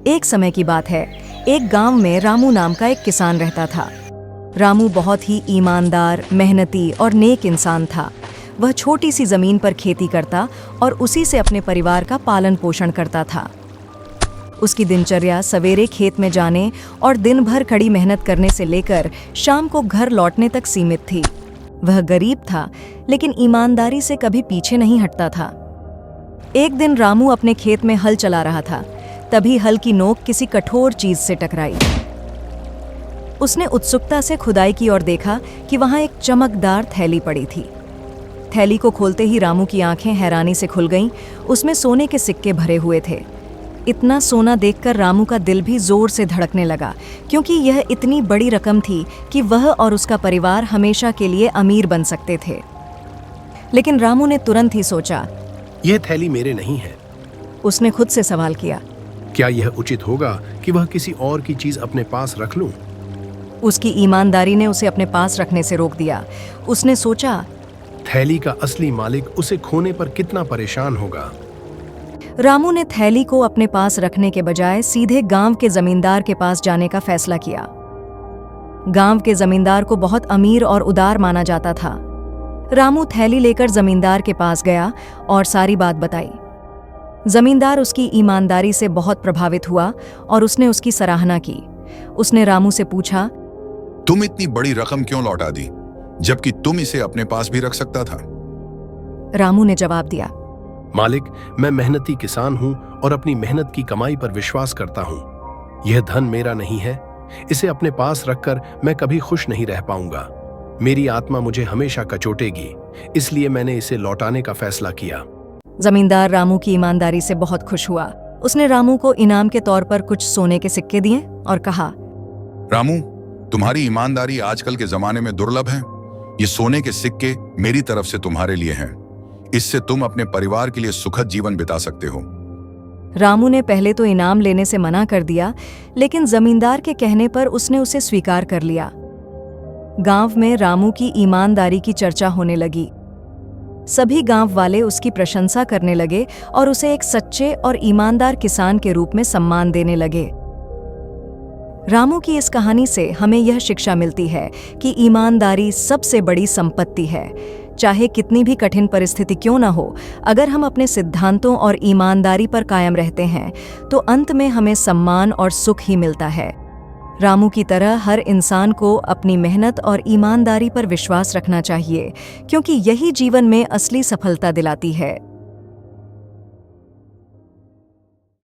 एक समय की बात है। एक गांव में रामू नाम का एक किसान रहता था। रामू बहुत ही ईमानदार, मेहनती और नेक इंसान था। वह छोटी सी जमीन पर खेती करता और उसी से अपने परिवार का पालन पोषण करता था। उसकी दिनचर्या सवेरे खेत में जाने और दिन भर कड़ी मेहनत करने से लेकर शाम को घर लौटने तक सीमित थी। वह गरीब था, लेकिन ईमानदारी से कभी पीछे नहीं हटता था। एक दिन रामू अपने खेत में हल चला रहा था, तभी हल की नोक किसी कठोर चीज से टकराई। उसने उत्सुकता से खुदाई की और देखा कि वहां एक चमकदार थैली पड़ी थी। थैली को खोलते ही रामू की आंखें हैरानी से खुल गईं। उसमें सोने के सिक्के भरे हुए थे। इतना सोना देखकर रामू का दिल भी जोर से धड़कने लगा, क्योंकि यह इतनी बड़ी रकम थी कि वह और उसका परिवार हमेशा के लिए अमीर बन सकते थे। लेकिन रामू ने तुरंत ही सोचा, यह थैली मेरे नहीं है। उसने खुद से सवाल किया, क्या यह उचित होगा कि वह किसी और की चीज अपने पास रख लूं? उसकी ईमानदारी ने उसे अपने पास रखने से रोक दिया। उसने सोचा, थैली का असली मालिक उसे खोने पर कितना परेशान होगा। रामू ने थैली को अपने पास रखने के बजाय सीधे गांव के जमींदार के पास जाने का फैसला किया। गांव के जमींदार को बहुत अमीर और उदार माना जाता था। रामू थैली लेकर जमींदार के पास गया और सारी बात बताई। जमींदार उसकी ईमानदारी से बहुत प्रभावित हुआ और उसने उसकी सराहना की। उसने रामू से पूछा, तुम इतनी बड़ी रकम क्यों लौटा दी, जबकि तुम इसे अपने पास भी रख सकता था? रामू ने जवाब दिया, मालिक, मैं मेहनती किसान हूं और अपनी मेहनत की कमाई पर विश्वास करता हूं। यह धन मेरा नहीं है। इसे अपने पास रखकर मैं कभी खुश नहीं रह पाऊंगा। मेरी आत्मा मुझे हमेशा कचोटेगी, इसलिए मैंने इसे लौटाने का फैसला किया। जमींदार रामू की ईमानदारी से बहुत खुश हुआ। उसने रामू को इनाम के तौर पर कुछ सोने के सिक्के दिए और कहा, रामू, तुम्हारी ईमानदारी आजकल के जमाने में दुर्लभ है। ये सोने के सिक्के मेरी तरफ से तुम्हारे लिए हैं। इससे तुम अपने परिवार के लिए सुखद जीवन बिता सकते हो। रामू ने पहले तो इनाम लेने से मना कर दिया, लेकिन जमींदार के कहने पर उसने उसे स्वीकार कर लिया। गांव में रामू की ईमानदारी की चर्चा होने लगी। सभी गांव वाले उसकी प्रशंसा करने लगे और उसे एक सच्चे और ईमानदार किसान के रूप में सम्मान देने लगे। रामू की इस कहानी से हमें यह शिक्षा मिलती है कि ईमानदारी सबसे बड़ी संपत्ति है। चाहे कितनी भी कठिन परिस्थिति क्यों न हो, अगर हम अपने सिद्धांतों और ईमानदारी पर कायम रहते हैं तो अंत में हमें सम्मान और सुख ही मिलता है। रामू की तरह हर इंसान को अपनी मेहनत और ईमानदारी पर विश्वास रखना चाहिए, क्योंकि यही जीवन में असली सफलता दिलाती है।